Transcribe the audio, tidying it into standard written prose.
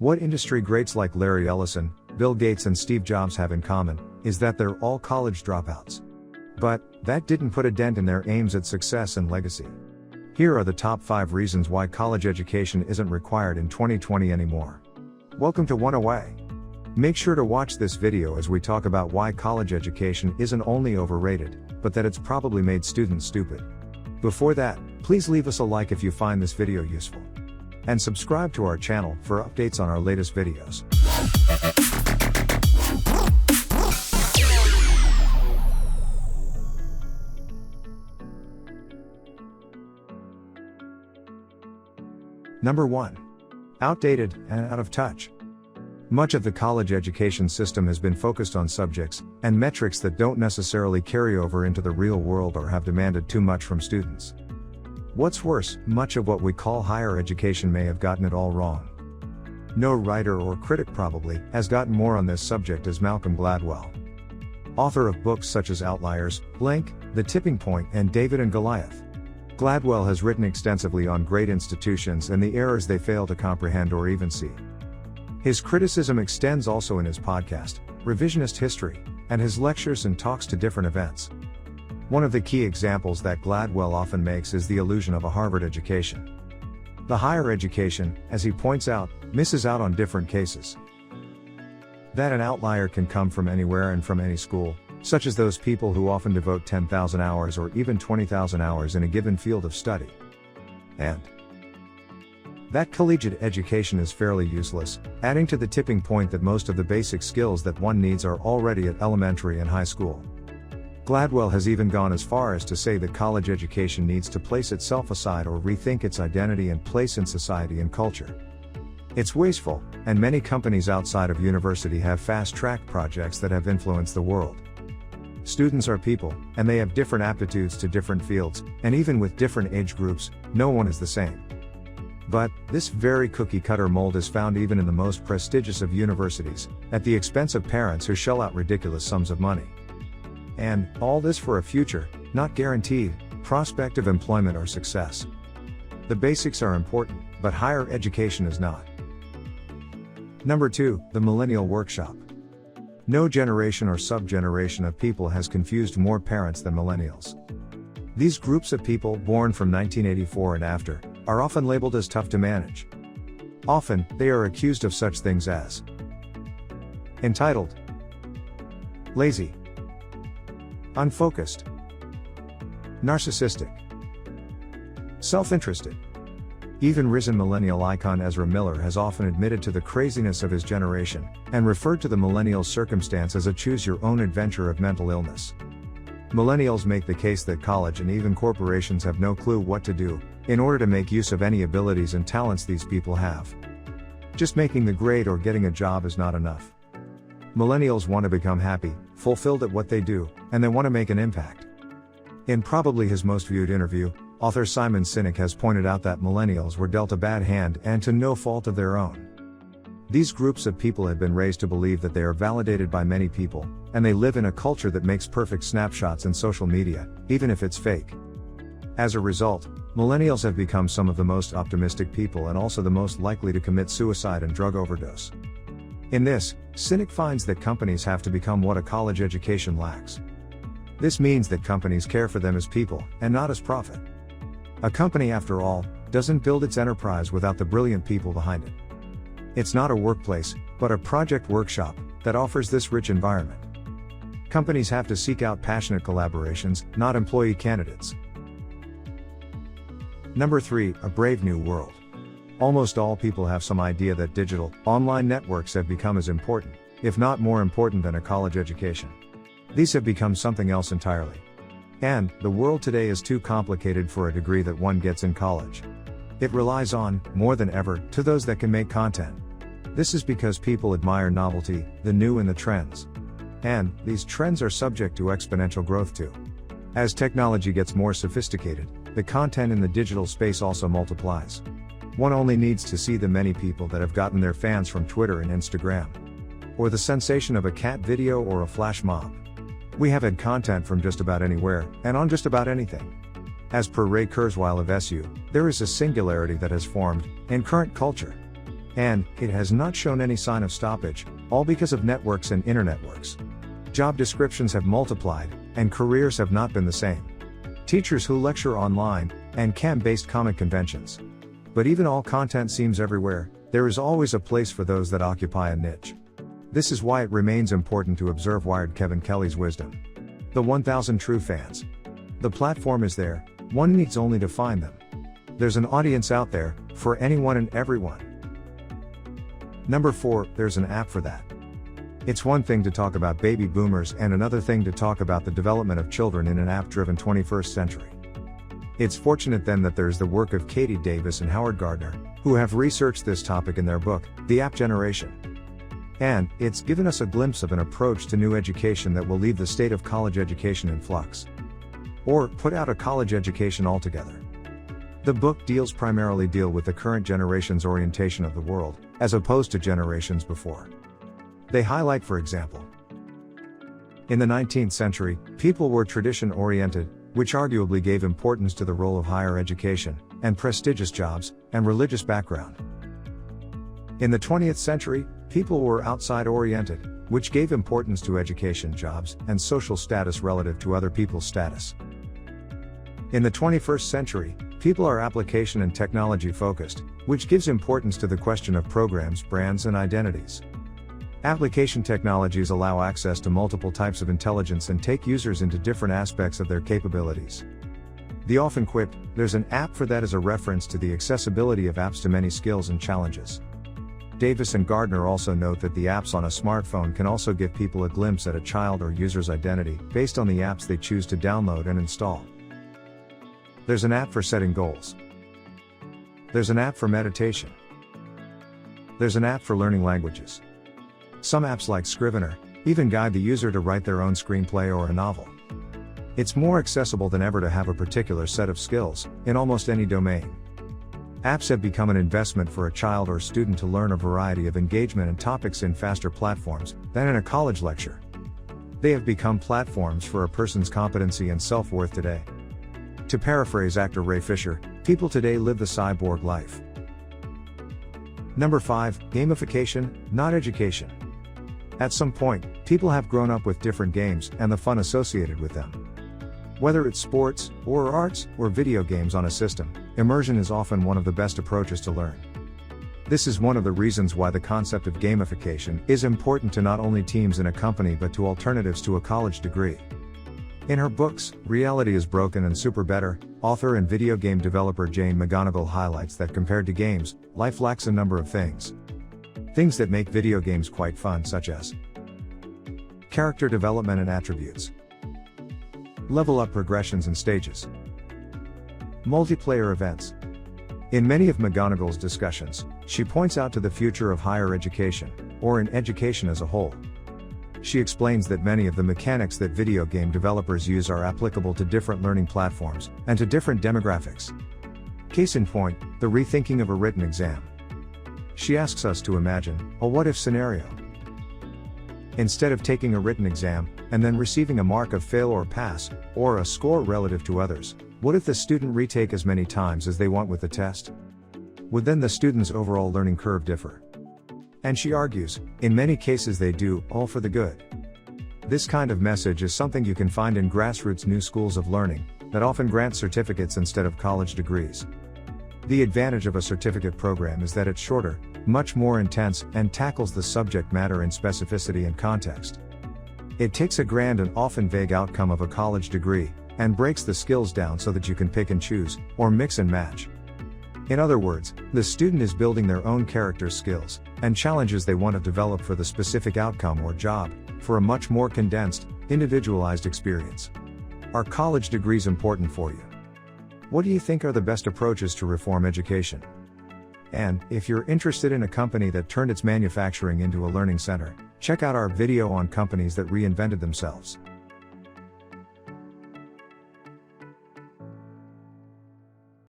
What industry greats like Larry Ellison, Bill Gates and Steve Jobs have in common, is that they're all college dropouts. But, that didn't put a dent in their aims at success and legacy. Here are the top 5 reasons why college education isn't required in 2020 anymore. Welcome to One Away. Make sure to watch this video as we talk about why college education isn't only overrated, but that it's probably made students stupid. Before that, please leave us a like if you find this video useful. And subscribe to our channel for updates on our latest videos. Number 1. Outdated and out of touch. Much of the college education system has been focused on subjects and metrics that don't necessarily carry over into the real world or have demanded too much from students. What's worse, much of what we call higher education may have gotten it all wrong. No writer or critic probably has gotten more on this subject as Malcolm Gladwell. Author of books such as Outliers, Blank, The Tipping Point and David and Goliath. Gladwell has written extensively on great institutions and the errors they fail to comprehend or even see. His criticism extends also in his podcast, Revisionist History, and his lectures and talks to different events. One of the key examples that Gladwell often makes is the illusion of a Harvard education. The higher education, as he points out, misses out on different cases. That an outlier can come from anywhere and from any school, such as those people who often devote 10,000 hours or even 20,000 hours in a given field of study. And that collegiate education is fairly useless, adding to the tipping point that most of the basic skills that one needs are already at elementary and high school. Gladwell has even gone as far as to say that college education needs to place itself aside or rethink its identity and place in society and culture. It's wasteful, and many companies outside of university have fast-track projects that have influenced the world. Students are people, and they have different aptitudes to different fields, and even with different age groups, no one is the same. But, this very cookie-cutter mold is found even in the most prestigious of universities, at the expense of parents who shell out ridiculous sums of money. And, all this for a future, not guaranteed, prospect of employment or success. The basics are important, but higher education is not. Number 2, the Millennial Workshop. No generation or sub-generation of people has confused more parents than millennials. These groups of people born from 1984 and after, are often labeled as tough to manage. Often, they are accused of such things as entitled, lazy, unfocused, narcissistic, self-interested. Even risen millennial icon Ezra Miller has often admitted to the craziness of his generation, and referred to the millennial circumstance as a choose-your-own-adventure of mental illness. Millennials make the case that college and even corporations have no clue what to do, in order to make use of any abilities and talents these people have. Just making the grade or getting a job is not enough. Millennials want to become happy, fulfilled at what they do, and they want to make an impact. In probably his most viewed interview, author Simon Sinek has pointed out that millennials were dealt a bad hand and to no fault of their own. These groups of people have been raised to believe that they are validated by many people, and they live in a culture that makes perfect snapshots in social media, even if it's fake. As a result, millennials have become some of the most optimistic people and also the most likely to commit suicide and drug overdose. In this, Sinek finds that companies have to become what a college education lacks. This means that companies care for them as people, and not as profit. A company, after all, doesn't build its enterprise without the brilliant people behind it. It's not a workplace, but a project workshop, that offers this rich environment. Companies have to seek out passionate collaborations, not employee candidates. Number 3, a brave new world. Almost all people have some idea that digital, online networks have become as important, if not more important than a college education. These have become something else entirely. And, the world today is too complicated for a degree that one gets in college. It relies on, more than ever, to those that can make content. This is because people admire novelty, the new and the trends. And, these trends are subject to exponential growth too. As technology gets more sophisticated, the content in the digital space also multiplies. One only needs to see the many people that have gotten their fans from Twitter and Instagram. Or the sensation of a cat video or a flash mob. We have had content from just about anywhere, and on just about anything. As per Ray Kurzweil of SU, there is a singularity that has formed, in current culture. And it has not shown any sign of stoppage, all because of networks and internetworks. Job descriptions have multiplied, and careers have not been the same. Teachers who lecture online, and camp-based comic conventions. But even all content seems everywhere, there is always a place for those that occupy a niche. This is why it remains important to observe Wired Kevin Kelly's wisdom. The 1000 true fans. The platform is there, one needs only to find them. There's an audience out there, for anyone and everyone. Number 4, there's an app for that. It's one thing to talk about baby boomers and another thing to talk about the development of children in an app-driven 21st century. It's fortunate then that there's the work of Katie Davis and Howard Gardner, who have researched this topic in their book, The App Generation. And it's given us a glimpse of an approach to new education that will leave the state of college education in flux. Or put out a college education altogether. The book deals primarily with the current generation's orientation of the world, as opposed to generations before. They highlight, for example, in the 19th century, people were tradition-oriented, which arguably gave importance to the role of higher education, and prestigious jobs, and religious background. In the 20th century, people were outside-oriented, which gave importance to education, jobs, and social status relative to other people's status. In the 21st century, people are application and technology focused, which gives importance to the question of programs, brands, and identities. Application technologies allow access to multiple types of intelligence and take users into different aspects of their capabilities. The often quipped, "There's an app for that," is a reference to the accessibility of apps to many skills and challenges. Davis and Gardner also note that the apps on a smartphone can also give people a glimpse at a child or user's identity, based on the apps they choose to download and install. There's an app for setting goals. There's an app for meditation. There's an app for learning languages. Some apps like Scrivener even guide the user to write their own screenplay or a novel. It's more accessible than ever to have a particular set of skills, in almost any domain. Apps have become an investment for a child or student to learn a variety of engagement and topics in faster platforms than in a college lecture. They have become platforms for a person's competency and self-worth today. To paraphrase actor Ray Fisher, people today live the cyborg life. Number 5, gamification, not education. At some point, people have grown up with different games and the fun associated with them. Whether it's sports, or arts, or video games on a system, immersion is often one of the best approaches to learn. This is one of the reasons why the concept of gamification is important to not only teams in a company but to alternatives to a college degree. In her books, Reality is Broken and Super Better, author and video game developer Jane McGonigal highlights that compared to games, life lacks a number of things. Things that make video games quite fun, such as character development and attributes, level up progressions and stages, multiplayer events. In many of McGonigal's discussions, she points out to the future of higher education, or in education as a whole. She explains that many of the mechanics that video game developers use are applicable to different learning platforms, and to different demographics. Case in point, the rethinking of a written exam. She asks us to imagine a what-if scenario. Instead of taking a written exam, and then receiving a mark of fail or pass, or a score relative to others, what if the student retake as many times as they want with the test? Would then the student's overall learning curve differ? And she argues, in many cases they do, all for the good. This kind of message is something you can find in grassroots new schools of learning, that often grant certificates instead of college degrees. The advantage of a certificate program is that it's shorter, much more intense, and tackles the subject matter in specificity and context. It takes a grand and often vague outcome of a college degree, and breaks the skills down so that you can pick and choose, or mix and match. In other words, the student is building their own character skills, and challenges they want to develop for the specific outcome or job, for a much more condensed, individualized experience. Are college degrees important for you? What do you think are the best approaches to reform education? And, if you're interested in a company that turned its manufacturing into a learning center, check out our video on companies that reinvented themselves.